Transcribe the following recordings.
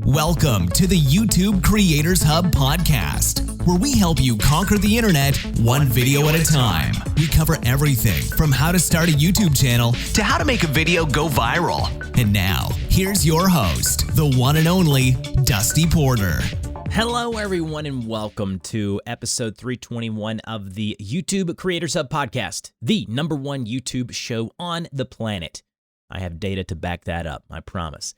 Welcome to the YouTube Creators Hub podcast, where we help you conquer the internet one video at a time. We cover everything from how to start a YouTube channel to how to make a video go viral. And now, here's your host, the one and only Dusty Porter. Hello, everyone, and welcome to episode 321 of the YouTube Creators Hub podcast, the #1 YouTube show on the planet. I have data to back that up, I promise.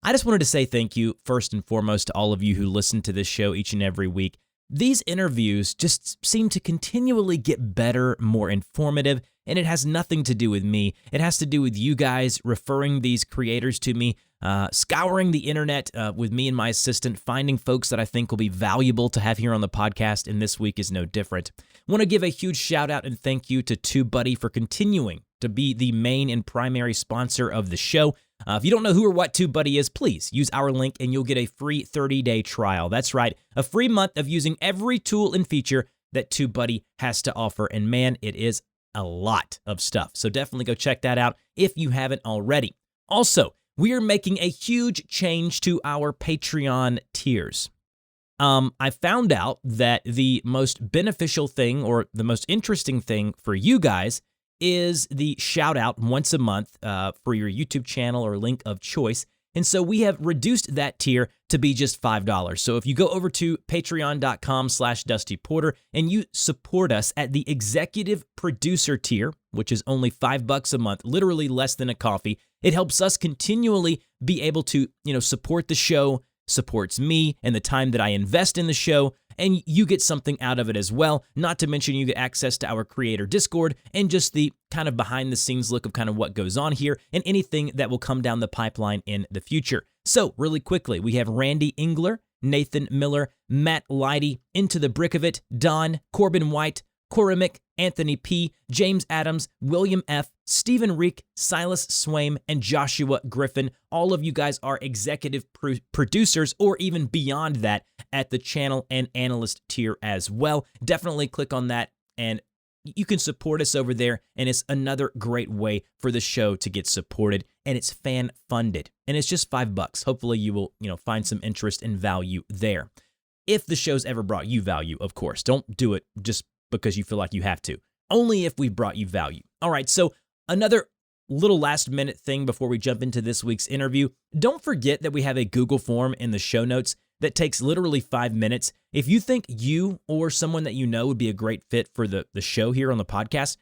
I just wanted to say thank you, first and foremost, to all of you who listen to this show each and every week. These interviews just seem to continually get better, more informative, and it has nothing to do with me. It has to do with you guys referring these creators to me, scouring the internet with me and my assistant, finding folks that I think will be valuable to have here on the podcast, and this week is no different. I want to give a huge shout out and thank you to Tubebuddy for continuing to be the main and primary sponsor of the show. If you don't know who or what Tubebuddy is, please use our link and you'll get a free 30-day trial. That's right, a free month of using every tool and feature that Tubebuddy has to offer. And man, it is a lot of stuff. So definitely go check that out if you haven't already. Also, we are making a huge change to our Patreon tiers. I found out that the most beneficial thing or the most interesting thing for you guys is the shout out once a month for your YouTube channel or link of choice. And so we have reduced that tier to be just $5. So if you go over to patreon.com/DustyPorter and you support us at the executive producer tier, which is only $5 a month, literally less than a coffee, it helps us continually be able to, support the show, supports me and the time that I invest in the show, and you get something out of it as well. Not to mention you get access to our creator Discord and just the kind of behind the scenes look of kind of what goes on here and anything that will come down the pipeline in the future. So really quickly, we have Randy Engler, Nathan Miller, Matt Leidy, Into the Brick of It, Don, Corbin White, Korimic, Anthony P., James Adams, William F., Stephen Reek, Silas Swaim, and Joshua Griffin. All of you guys are executive producers or even beyond that at the channel and analyst tier as well. Definitely click on that and you can support us over there, and it's another great way for the show to get supported, and it's fan funded, and it's just $5. Hopefully you will, find some interest and value there. If the show's ever brought you value, of course, don't do it just because you feel like you have to. Only if we brought you value. All right, so another little last minute thing before we jump into this week's interview. Don't forget that we have a Google form in the show notes that takes literally 5 minutes. If you think you or someone that you know would be a great fit for the show here on the podcast,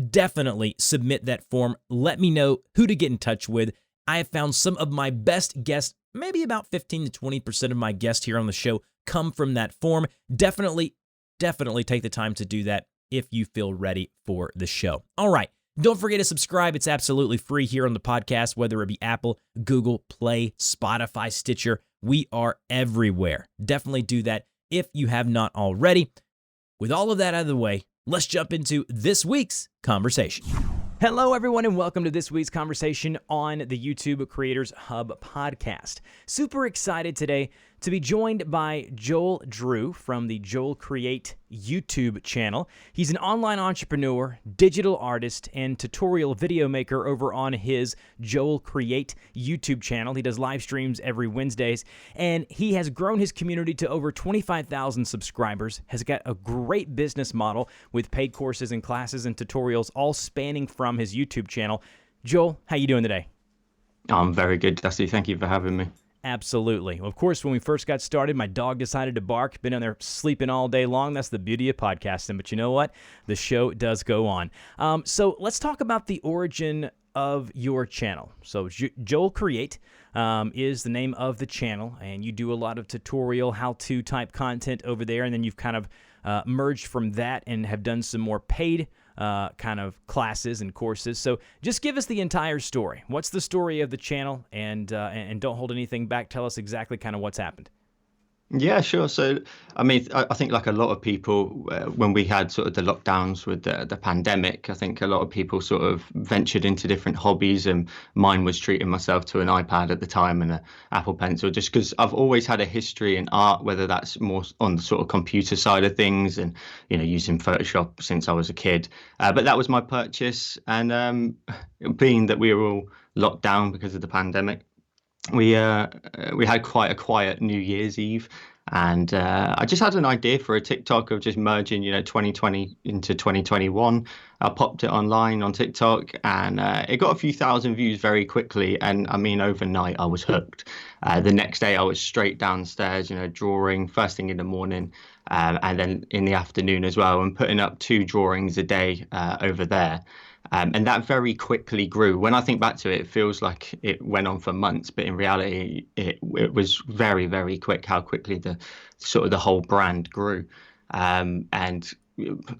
definitely submit that form. Let me know who to get in touch with. I have found some of my best guests, maybe about 15 to 20% of my guests here on the show come from that form. Definitely take the time to do that if you feel ready for the show. All right. Don't forget to subscribe. It's absolutely free here on the podcast, whether it be Apple, Google Play, Spotify, Stitcher. We are everywhere. Definitely do that if you have not already. With all of that out of the way, let's jump into this week's conversation. Hello, everyone, and welcome to this week's conversation on the YouTube Creators Hub podcast. Super excited today to be joined by Joel Drew from the JoelCreate YouTube channel. He's an online entrepreneur, digital artist, and tutorial video maker over on his JoelCreate YouTube channel. He does live streams every Wednesdays, and he has grown his community to over 25,000 subscribers, has got a great business model with paid courses and classes and tutorials all spanning from his YouTube channel. Joel, how you doing today? I'm very good, Dusty. Thank you for having me. Absolutely. Of course, when we first got started, my dog decided to bark. Been on there sleeping all day long. That's the beauty of podcasting. But you know what? The show does go on. So let's talk about the origin of your channel. So JoelCreate is the name of the channel, and you do a lot of tutorial, how-to type content over there, and then you've kind of merged from that and have done some more paid kind of classes and courses. So just give us the entire story. What's the story of the channel? And don't hold anything back. Tell us exactly kind of what's happened. Yeah, sure. So, I think like a lot of people, when we had sort of the lockdowns with the pandemic, I think a lot of people sort of ventured into different hobbies, and mine was treating myself to an iPad at the time and an Apple Pencil, just because I've always had a history in art, whether that's more on the sort of computer side of things and, using Photoshop since I was a kid. But that was my purchase. And being that we were all locked down because of the pandemic, we had quite a quiet New Year's Eve, and I just had an idea for a TikTok of just merging, 2020 into 2021. I popped it online on TikTok, and it got a few thousand views very quickly. And I mean, overnight, I was hooked. The next day, I was straight downstairs, drawing first thing in the morning, and then in the afternoon as well, and putting up 2 drawings a day over there. And that very quickly grew. When I think back to it, it feels like it went on for months, but in reality, it was very, very quick how quickly the whole brand grew. And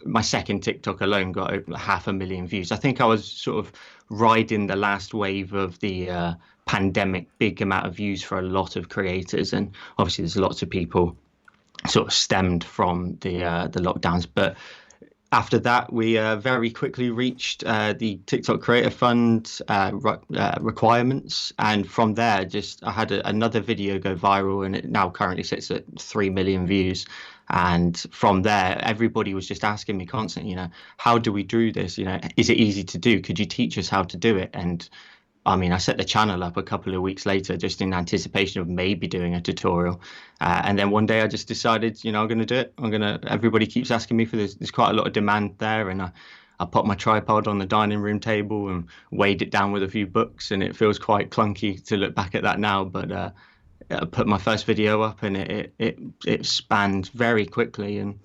my second TikTok alone got over 500,000 views. I think I was sort of riding the last wave of the pandemic, big amount of views for a lot of creators, and obviously there's lots of people sort of stemmed from the lockdowns, but after that, we very quickly reached the TikTok Creator Fund requirements. And from there, I had another video go viral, and it now currently sits at 3 million views. And from there, everybody was just asking me constantly, how do we do this? Is it easy to do? Could you teach us how to do it? And I mean, I set the channel up a couple of weeks later just in anticipation of maybe doing a tutorial. And then one day I just decided, I'm going to do it. Everybody keeps asking me for this. There's quite a lot of demand there. And I put my tripod on the dining room table and weighed it down with a few books. And it feels quite clunky to look back at that now. But I put my first video up, and it spanned very quickly. And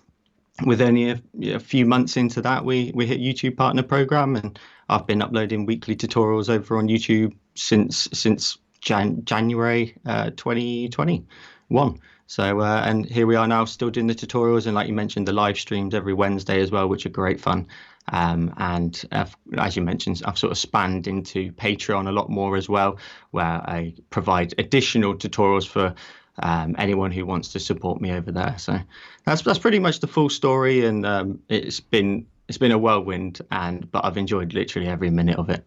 with only a few months into that, we hit YouTube Partner Program, and I've been uploading weekly tutorials over on YouTube since January 2021. So and here we are now, still doing the tutorials, and like you mentioned, the live streams every Wednesday as well, which are great fun. And as you mentioned, I've sort of spanned into Patreon a lot more as well, where I provide additional tutorials for anyone who wants to support me over there. So that's pretty much the full story, and it's been a whirlwind, but I've enjoyed literally every minute of it.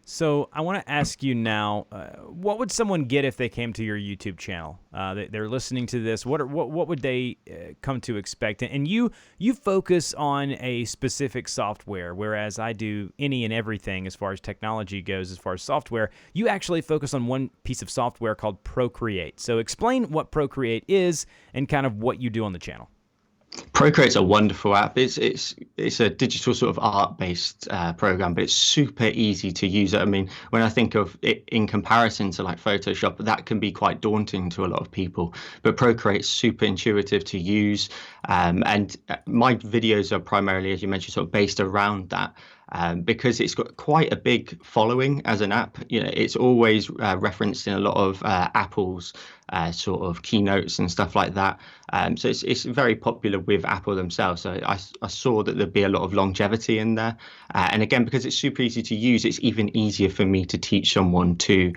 So I want to ask you now, what would someone get if they came to your YouTube channel? They're listening to this. What would they come to expect? And you focus on a specific software, whereas I do any and everything as far as technology goes, as far as software. You actually focus on one piece of software called Procreate. So explain what Procreate is and kind of what you do on the channel. Procreate's a wonderful app. It's a digital sort of art-based program, but it's super easy to use. I mean, when I think of it in comparison to like Photoshop, that can be quite daunting to a lot of people. But Procreate's super intuitive to use, and my videos are primarily, as you mentioned, sort of based around that. Because it's got quite a big following as an app. It's always referenced in a lot of Apple's sort of keynotes and stuff like that. So it's very popular with Apple themselves. So I saw that there'd be a lot of longevity in there. And again, because it's super easy to use, it's even easier for me to teach someone to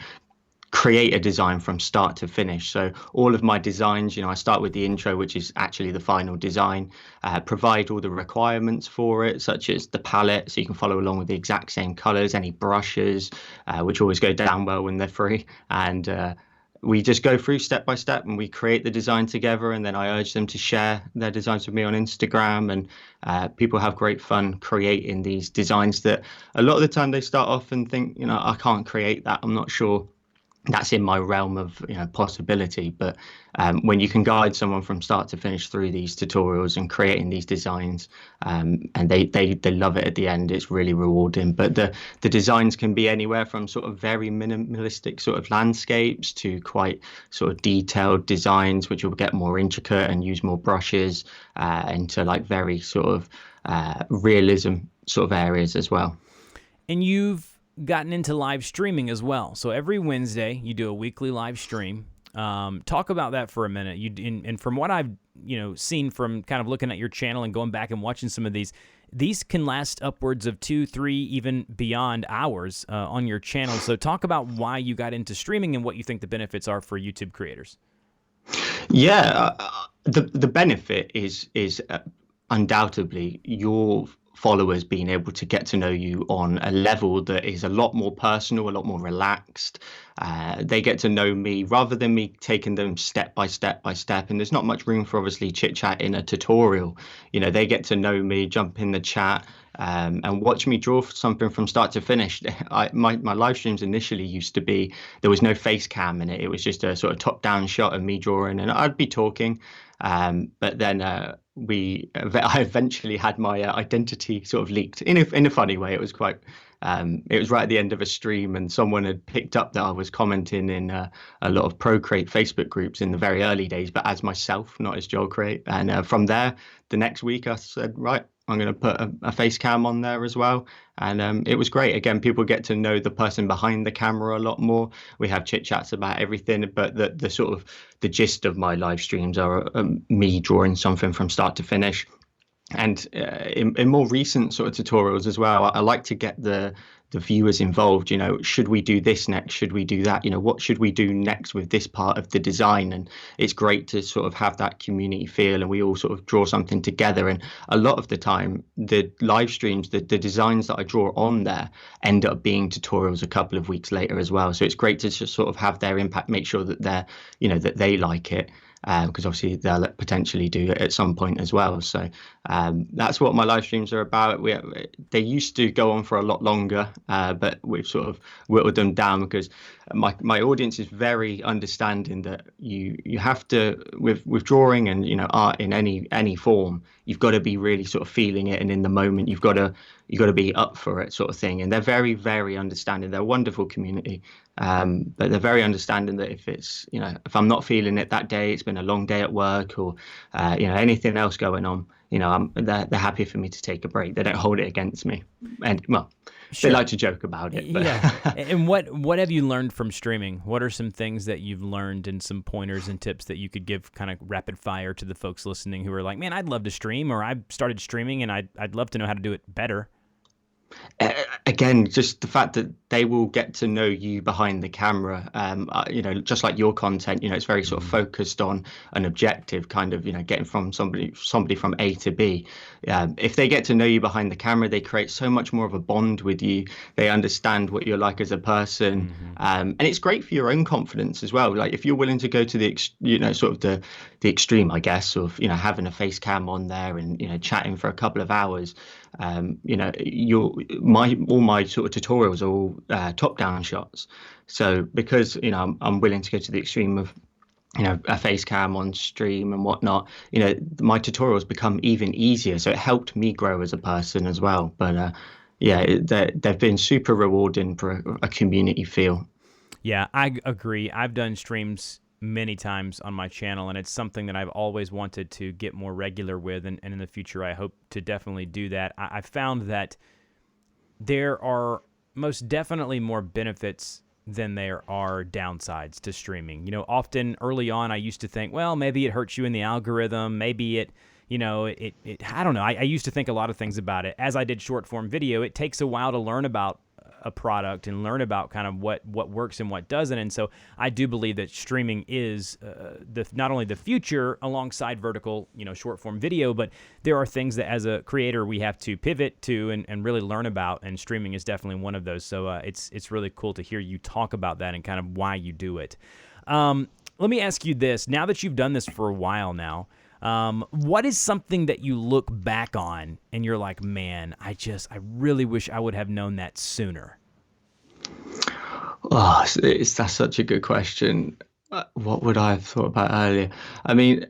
create a design from start to finish. So all of my designs, I start with the intro, which is actually the final design, provide all the requirements for it, such as the palette, so you can follow along with the exact same colors, any brushes, which always go down well when they're free. And we just go through step by step, and we create the design together. And then I urge them to share their designs with me on Instagram. And people have great fun creating these designs that a lot of the time they start off and think, I can't create that. I'm not sure that's in my realm of possibility. But when you can guide someone from start to finish through these tutorials and creating these designs, and they love it at the end, it's really rewarding. But the designs can be anywhere from sort of very minimalistic sort of landscapes to quite sort of detailed designs, which will get more intricate and use more brushes, into like very sort of realism sort of areas as well. And you've gotten into live streaming as well. So every Wednesday you do a weekly live stream. Talk about that for a minute. And from what I've seen from kind of looking at your channel and going back and watching some of these can last upwards of 2, 3, even beyond hours on your channel. So talk about why you got into streaming and what you think the benefits are for YouTube creators. Yeah, the benefit is undoubtedly your followers being able to get to know you on a level that is a lot more personal, a lot more relaxed. They get to know me rather than me taking them step by step by step. And there's not much room for obviously chit chat in a tutorial. They get to know me, jump in the chat, and watch me draw something from start to finish. My live streams initially used to be, there was no face cam in it. It was just a sort of top down shot of me drawing, and I'd be talking. But then I eventually had my identity sort of leaked in a funny way. It was quite. It was right at the end of a stream, and someone had picked up that I was commenting in a lot of Procreate Facebook groups in the very early days, but as myself, not as JoelCreate. And from there, the next week, I said, right, I'm going to put a face cam on there as well. And it was great. Again, people get to know the person behind the camera a lot more. We have chit chats about everything, but the sort of the gist of my live streams are me drawing something from start to finish. And in more recent sort of tutorials as well, I like to get the viewers involved. Should we do this next? Should we do that? What should we do next with this part of the design? And it's great to sort of have that community feel, and we all sort of draw something together. And a lot of the time, the live streams, the designs that I draw on there end up being tutorials a couple of weeks later as well. So it's great to just sort of have their impact, make sure that that they like it. Because obviously they'll potentially do it at some point as well. So that's what my live streams are about. They used to go on for a lot longer, but we've sort of whittled them down because my audience is very understanding that you have to, with drawing and art in any form, you've got to be really sort of feeling it, and in the moment you've got to be up for it, sort of thing. And they're very, very understanding. They're a wonderful community, but they're very understanding that if I'm not feeling it that day, it's been a long day at work, or anything else going on, they're happy for me to take a break. They don't hold it against me, and Sure. They like to joke about it. But. Yeah. And what have you learned from streaming? What are some things that you've learned, and some pointers and tips that you could give kind of rapid fire to the folks listening who are like, man, I'd love to stream, or I started streaming and I'd love to know how to do it better? Again, just the fact that they will get to know you behind the camera, just like your content, it's very sort of focused on an objective, kind of, getting from somebody from A to B. If they get to know you behind the camera, they create so much more of a bond with you. They understand what you're like as a person. And it's great for your own confidence as well. Like if you're willing to go to the, sort of the extreme, I guess, of, having a face cam on there and, chatting for a couple of hours, all my sort of tutorials are all top-down shots. So because I'm willing to go to the extreme of a face cam on stream and whatnot, my tutorials become even easier. So it helped me grow as a person as well. But they've been super rewarding for a community feel. Yeah, I agree. I've done streams many times on my channel, and it's something that I've always wanted to get more regular with, and in the future I hope to definitely do that. I found that there are most definitely more benefits than there are downsides to streaming. Often early on I used to think, well, maybe it hurts you in the algorithm, maybe it I don't know. I used to think a lot of things about it. As I did short form video, it takes a while to learn about a product and learn about kind of what works and what doesn't. And so I do believe that streaming is not only the future alongside vertical, short form video, but there are things that as a creator we have to pivot to and really learn about, and streaming is definitely one of those. So it's really cool to hear you talk about that and kind of why you do it. Let me ask you this. Now that you've done this for a while now, what is something that you look back on and you're like, man, I really wish I would have known that sooner? Oh, that's such a good question. What would I have thought about earlier? I mean,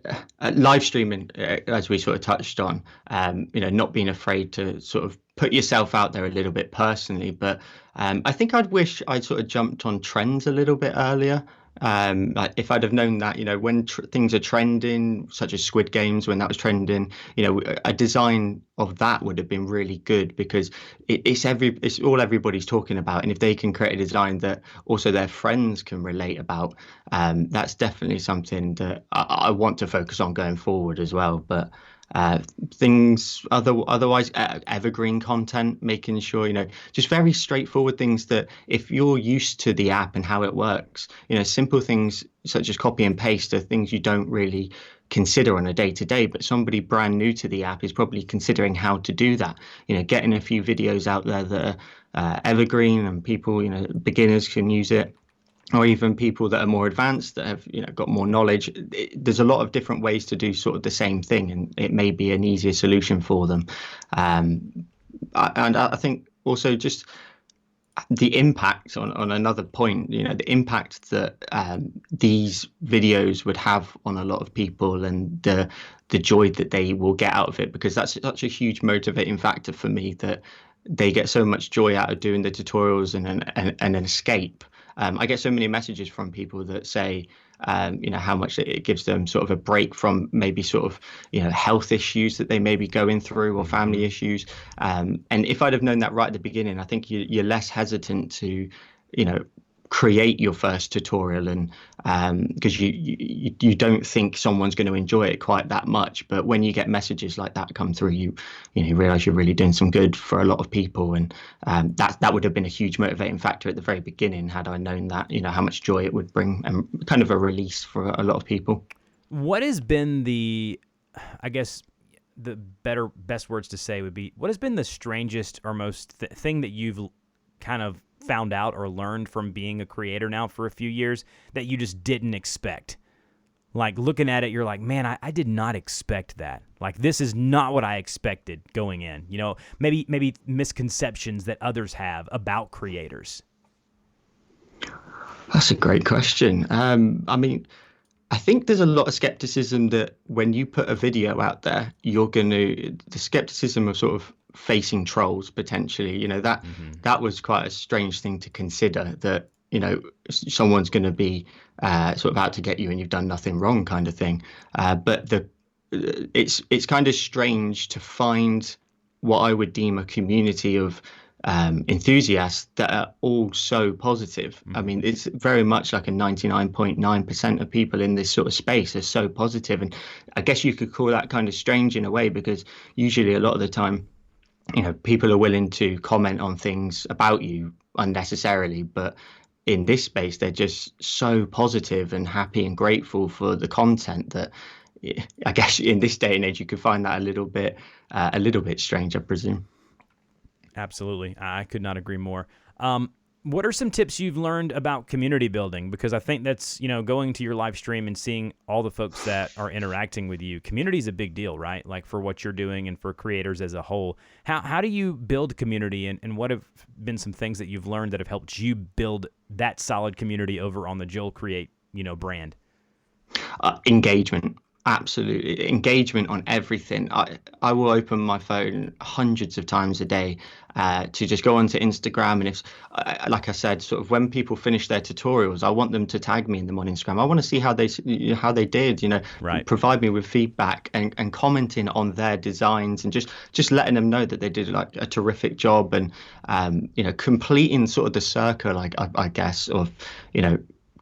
live streaming, as we sort of touched on, not being afraid to sort of put yourself out there a little bit personally. But I think I'd wish I'd sort of jumped on trends a little bit earlier. Like if I'd have known that, when things are trending, such as Squid Games, when that was trending, a design of that would have been really good, because it's all everybody's talking about. And if they can create a design that also their friends can relate about, that's definitely something that I want to focus on going forward as well. But otherwise evergreen content, making sure, just very straightforward things that if you're used to the app and how it works, simple things such as copy and paste are things you don't really consider on a day-to-day, but somebody brand new to the app is probably considering how to do that. Getting a few videos out there that are evergreen and people, beginners can use it, or even people that are more advanced that have got more knowledge. There's a lot of different ways to do sort of the same thing, and it may be an easier solution for them. And I think also just the impact on another point, the impact that these videos would have on a lot of people, and the joy that they will get out of it, because that's such a huge motivating factor for me, that they get so much joy out of doing the tutorials and an escape. I get so many messages from people that say, how much it gives them sort of a break from maybe sort of, health issues that they may be going through, or family issues. And if I'd have known that right at the beginning, I think you're less hesitant to, create your first tutorial, and because you don't think someone's going to enjoy it quite that much. But when you get messages like that come through, you realize you're really doing some good for a lot of people, and that would have been a huge motivating factor at the very beginning, had I known that, how much joy it would bring, and kind of a release for a lot of people. What has been the best words to say would be, what has been the strangest or most thing that you've kind of found out or learned from being a creator now for a few years that you just didn't expect? Like, looking at it, you're like, man, I did not expect that. Like, this is not what I expected going in. Maybe misconceptions that others have about creators. That's a great question. I think there's a lot of skepticism that when you put a video out there, the skepticism of sort of facing trolls potentially, that was quite a strange thing to consider, that, someone's going to be sort of out to get you and you've done nothing wrong, kind of thing. But it's kind of strange to find what I would deem a community of enthusiasts that are all so positive. I mean, it's very much like a 99.9% of people in this sort of space are so positive. And I guess you could call that kind of strange in a way, because usually a lot of the time, people are willing to comment on things about you unnecessarily, but in this space, they're just so positive and happy and grateful for the content that I guess in this day and age, you could find that a little bit strange, I presume. Absolutely. I could not agree more. What are some tips you've learned about community building? Because I think that's, going to your live stream and seeing all the folks that are interacting with you. Community is a big deal, right? Like, for what you're doing and for creators as a whole. How do you build community, and what have been some things that you've learned that have helped you build that solid community over on the JoelCreate, brand? Engagement. Absolutely. Engagement on everything. I will open my phone hundreds of times a day to just go onto Instagram. And if, like I said, sort of when people finish their tutorials, I want them to tag me in them on Instagram. I want to see how they did, right. Provide me with feedback and commenting on their designs, and just letting them know that they did like a terrific job, and, completing sort of the circle, I guess, of,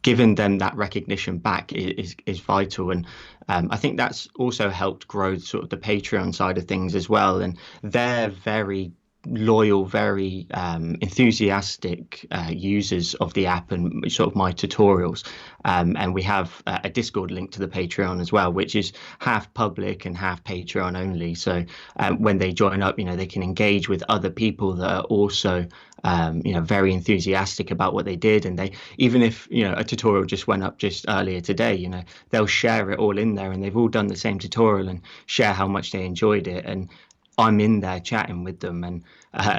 giving them that recognition back is vital. And I think that's also helped grow sort of the Patreon side of things as well. And they're very loyal, very enthusiastic users of the app and sort of my tutorials. And we have a Discord link to the Patreon as well, which is half public and half Patreon only. So when they join up, they can engage with other people that are also very enthusiastic about what they did. And they, even if, a tutorial just went up just earlier today, they'll share it all in there, and they've all done the same tutorial and share how much they enjoyed it. And I'm in there chatting with them. And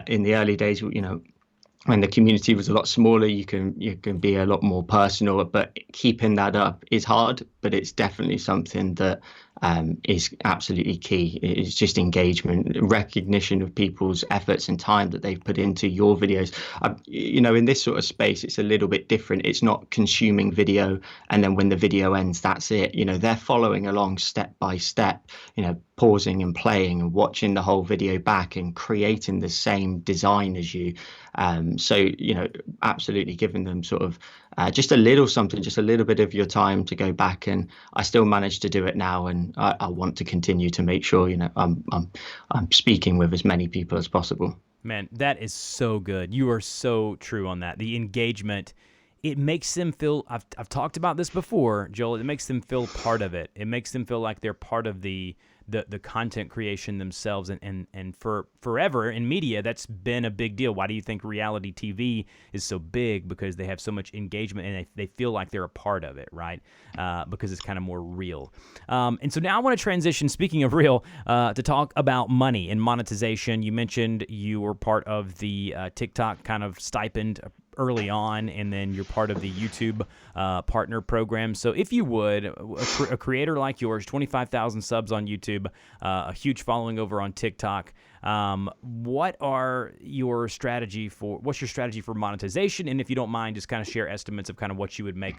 in the early days, when the community was a lot smaller, you can be a lot more personal, but keeping that up is hard. But it's definitely something that is absolutely key. It's just engagement, recognition of people's efforts and time that they've put into your videos. In this sort of space, it's a little bit different. It's not consuming video and then when the video ends, that's it. They're following along step by step, pausing and playing and watching the whole video back and creating the same design as you. So, absolutely giving them sort of just a little something, just a little bit of your time to go back. And I still manage to do it now. And I want to continue to make sure, I'm speaking with as many people as possible. Man, that is so good. You are so true on that. The engagement it makes them feel, I've talked about this before, Joel, it makes them feel part of it. It makes them feel like they're part of the content creation themselves. And for forever in media, that's been a big deal. Why do you think reality TV is so big? Because they have so much engagement and they feel like they're a part of it, right? Because it's kind of more real. And so now I want to transition, speaking of real, to talk about money and monetization. You mentioned you were part of the TikTok kind of stipend early on, and then you're part of the YouTube partner program. So if you would, a creator like yours, 25,000 subs on YouTube, a huge following over on TikTok, what's your strategy for monetization? And if you don't mind, just kind of share estimates of kind of what you would make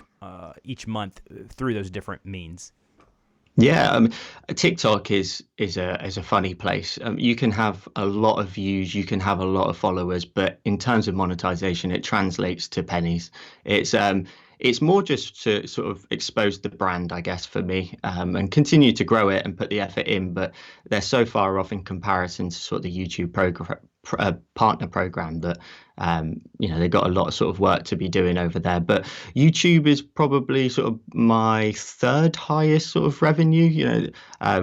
each month through those different means. Yeah, TikTok is a funny place. You can have a lot of views, you can have a lot of followers, but in terms of monetization, it translates to pennies. It's more just to sort of expose the brand, I guess, for me, and continue to grow it and put the effort in. But they're so far off in comparison to sort of the YouTube partner program that they've got a lot of sort of work to be doing over there. But YouTube is probably sort of my third highest sort of revenue.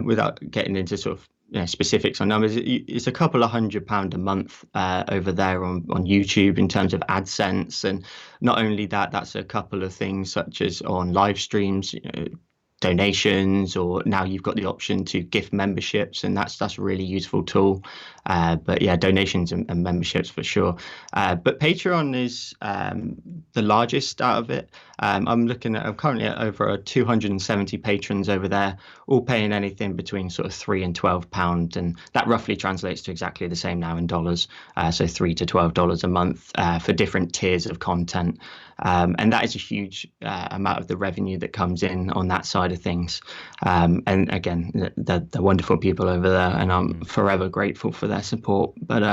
Without getting into sort of specifics on numbers, it's a couple of £100 a month over there on YouTube in terms of AdSense. And not only that, that's a couple of things such as on live streams, donations, or now you've got the option to gift memberships, and that's a really useful tool. But yeah, donations and memberships for sure. But Patreon is the largest out of it. I'm currently at over 270 patrons over there, all paying anything between sort of £3 and £12, and that roughly translates to exactly the same now in dollars. So $3 to $12 a month for different tiers of content. And that is a huge amount of the revenue that comes in on that side of things. And again, they're wonderful people over there, and I'm forever grateful for their support. But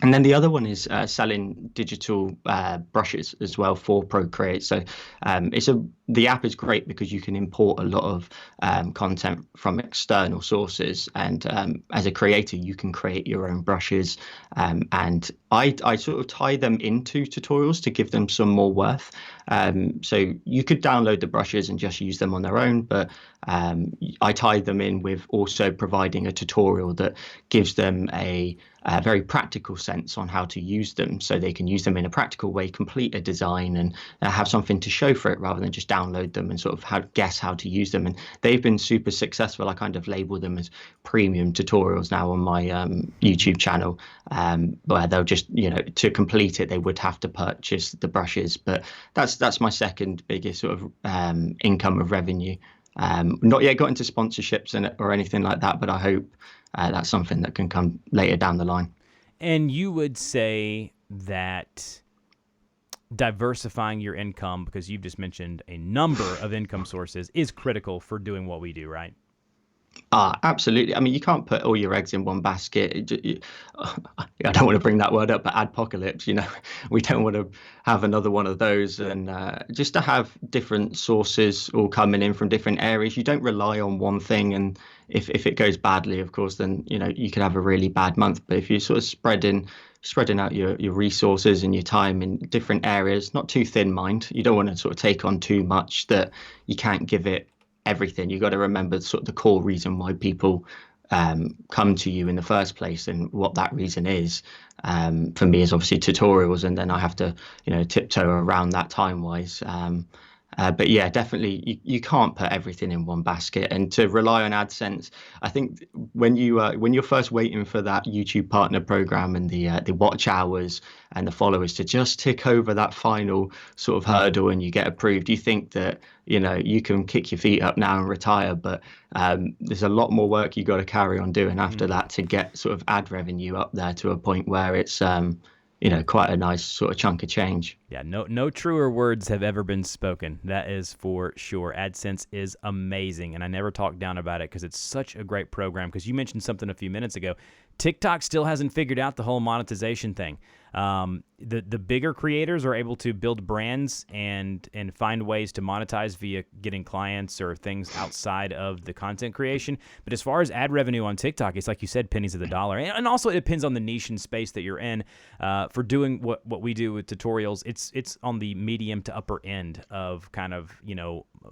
and then the other one is selling digital brushes as well for Procreate. So the app is great because you can import a lot of content from external sources, and as a creator, you can create your own brushes. And I sort of tie them into tutorials to give them some more worth. So you could download the brushes and just use them on their own, but I tie them in with also providing a tutorial that gives them a very practical sense on how to use them, so they can use them in a practical way, complete a design, and have something to show for it rather than just download them and sort of guess how to use them. And they've been super successful. I kind of label them as premium tutorials now on my YouTube channel, where they'll just, to complete it, they would have to purchase the brushes. But that's my second biggest sort of income of revenue. Not yet got into sponsorships or anything like that, but I hope that's something that can come later down the line. And you would say that diversifying your income, because you've just mentioned a number of income sources, is critical for doing what we do, right? Absolutely. I mean, you can't put all your eggs in one basket. I don't want to bring that word up, but adpocalypse, we don't want to have another one of those. And just to have different sources all coming in from different areas, you don't rely on one thing. And if it goes badly, of course, then, you could have a really bad month. But if you're sort of spreading out your resources and your time in different areas, not too thin-minded, you don't want to sort of take on too much that you can't give it everything. You've got to remember sort of the core reason why people come to you in the first place, and what that reason is. For me is obviously tutorials, and then I have to tiptoe around that time wise. But yeah, definitely you can't put everything in one basket, and to rely on AdSense. I think when you're first waiting for that YouTube partner program and the watch hours and the followers to just tick over that final sort of hurdle and you get approved, you think that you can kick your feet up now and retire, but there's a lot more work you got to carry on doing after that to get sort of ad revenue up there to a point where it's quite a nice sort of chunk of change. Yeah, no truer words have ever been spoken. That is for sure. AdSense is amazing, and I never talk down about it because it's such a great program. Because you mentioned something a few minutes ago. TikTok still hasn't figured out the whole monetization thing. The bigger creators are able to build brands and find ways to monetize via getting clients or things outside of the content creation. But as far as ad revenue on TikTok, it's like you said, pennies of the dollar. And also it depends on the niche and space that you're in. For doing what we do with tutorials, it's on the medium to upper end of kind of,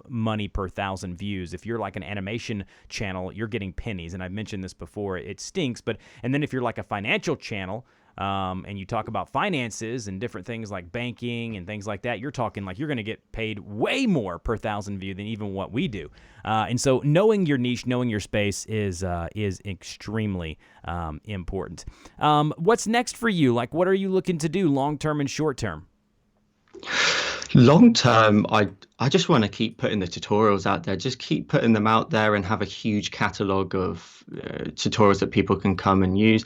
money per 1,000 views. If you're like an animation channel, you're getting pennies. And I've mentioned this before, it stinks. And then if you're like a financial channel, and you talk about finances and different things like banking and things like that, you're talking like you're going to get paid way more per 1,000 view than even what we do. And so knowing your niche, knowing your space is extremely important. What's next for you? Like, what are you looking to do long-term and short-term? Long term, I just want to keep putting the tutorials out there, just keep putting them out there and have a huge catalog of tutorials that people can come and use.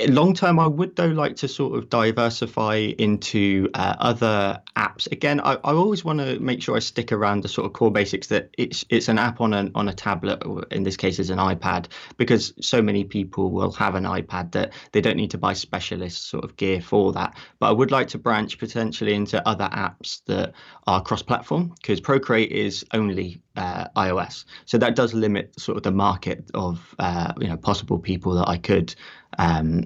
Long term, I would though like to sort of diversify into other apps. Again, I always want to make sure I stick around the sort of core basics, that it's an app on a tablet, or in this case is an iPad, because so many people will have an iPad that they don't need to buy specialist sort of gear for that. But I would like to branch potentially into other apps that are cross-platform, because Procreate is only iOS, so that does limit sort of the market of possible people that I could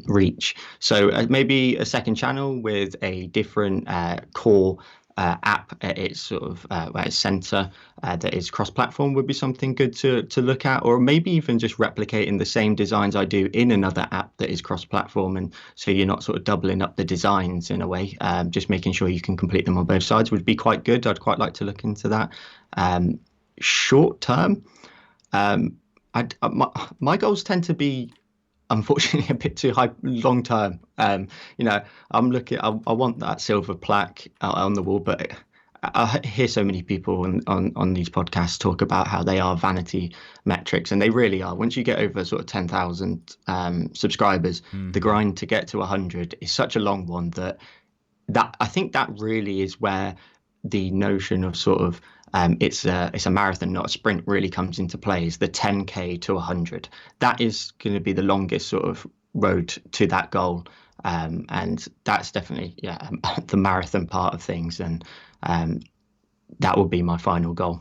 reach. So maybe a second channel with a different core app at its sort of at its center that is cross-platform would be something good to look at, or maybe even just replicating the same designs I do in another app that is cross-platform, and so you're not sort of doubling up the designs in a way. Just making sure you can complete them on both sides would be quite good. I'd quite like to look into that. Short term, my goals tend to be, unfortunately, a bit too high long term. I'm looking. I want that silver plaque on the wall, but I hear so many people on these podcasts talk about how they are vanity metrics, and they really are. Once you get over sort of 10,000 subscribers, the grind to get to 100 is such a long one that I think that really is where the notion of sort of it's a marathon, not a sprint, really comes into play, is the 10K to 100. That is going to be the longest sort of road to that goal. And that's definitely, the marathon part of things. And that would be my final goal.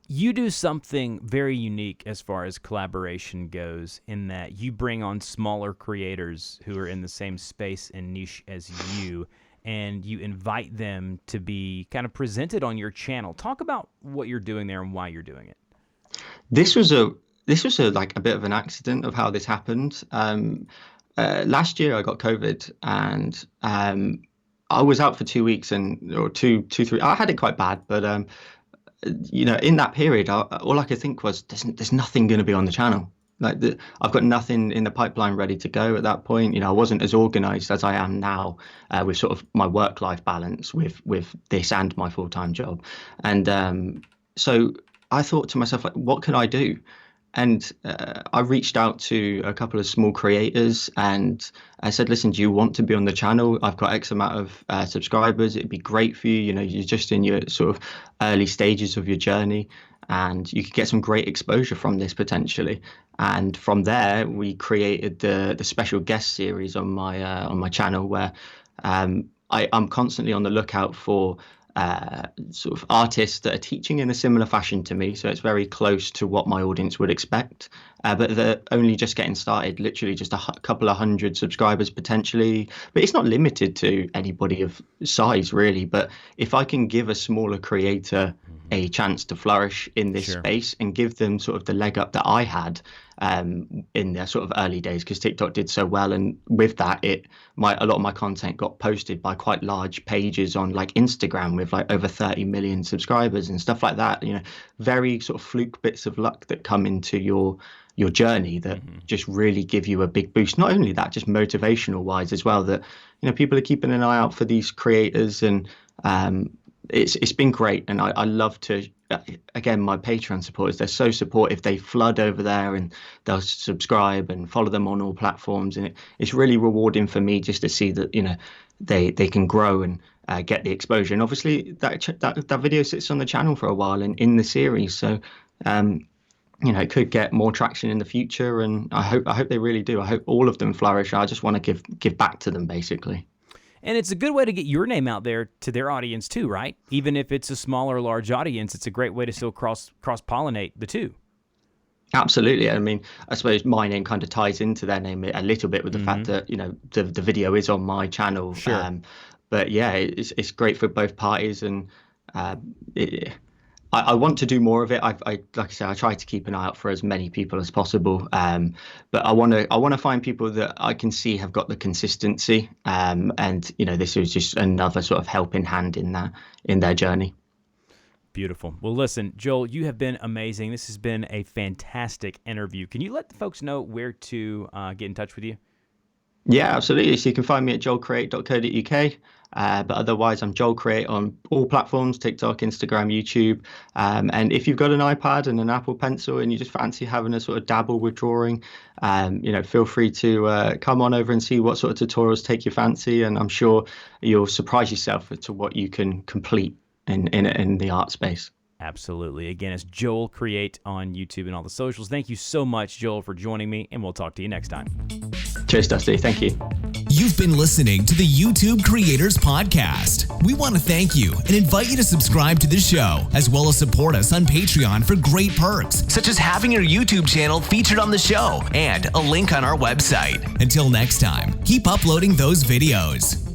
You do something very unique as far as collaboration goes, in that you bring on smaller creators who are in the same space and niche as you, and you invite them to be kind of presented on your channel. Talk about what you're doing there and why you're doing it. This was a like a bit of an accident of how this happened. Last year I got COVID, and I was out for 2 weeks, or two, 3. I had it quite bad, but in that period, all I could think was there's nothing going to be on the channel. I've got nothing in the pipeline ready to go at that point. I wasn't as organized as I am now with sort of my work-life balance with this and my full-time job. And so I thought to myself, like, what can I do? And I reached out to a couple of small creators, and I said, listen, do you want to be on the channel? I've got X amount of subscribers. It'd be great for you. You're just in your sort of early stages of your journey, and you could get some great exposure from this potentially. And from there, we created the special guest series on my channel, where I'm constantly on the lookout for sort of artists that are teaching in a similar fashion to me. So it's very close to what my audience would expect, but they're only just getting started, literally just a couple of hundred subscribers potentially. But it's not limited to anybody of size really. But if I can give a smaller creator a chance to flourish in this space and give them sort of the leg up that I had in their sort of early days, because TikTok did so well, and with that, a lot of my content got posted by quite large pages on like Instagram with like over 30 million subscribers and stuff like that. Very sort of fluke bits of luck that come into your journey that just really give you a big boost. Not only that, just motivational wise as well, that people are keeping an eye out for these creators, and it's been great. And I love to, again, my Patreon supporters, they're so supportive. They flood over there and they'll subscribe and follow them on all platforms. And it's really rewarding for me just to see that, they can grow and get the exposure. And obviously that video sits on the channel for a while and in the series. So, it could get more traction in the future. And I hope they really do. I hope all of them flourish. I just want to give back to them, basically. And it's a good way to get your name out there to their audience too, right? Even if it's a small or large audience, it's a great way to still cross-pollinate the two. Absolutely. I mean, I suppose my name kind of ties into their name a little bit with the fact that, the video is on my channel. Sure. But yeah, it's great for both parties, and I want to do more of it. I like I say, I try to keep an eye out for as many people as possible. But I want to find people that I can see have got the consistency. And this is just another sort of helping hand in their journey. Beautiful. Well, listen, Joel, you have been amazing. This has been a fantastic interview. Can you let the folks know where to get in touch with you? Yeah, absolutely. So you can find me at joelcreate.co.uk. But otherwise, I'm JoelCreate on all platforms, TikTok, Instagram, YouTube. And if you've got an iPad and an Apple Pencil and you just fancy having a sort of dabble with drawing, feel free to come on over and see what sort of tutorials take your fancy. And I'm sure you'll surprise yourself as to what you can complete in the art space. Absolutely. Again, it's JoelCreate on YouTube and all the socials. Thank you so much, Joel, for joining me, and we'll talk to you next time. Cheers, Dusty. Thank you. You've been listening to the YouTube Creators Podcast. We want to thank you and invite you to subscribe to the show, as well as support us on Patreon for great perks, such as having your YouTube channel featured on the show and a link on our website. Until next time, keep uploading those videos.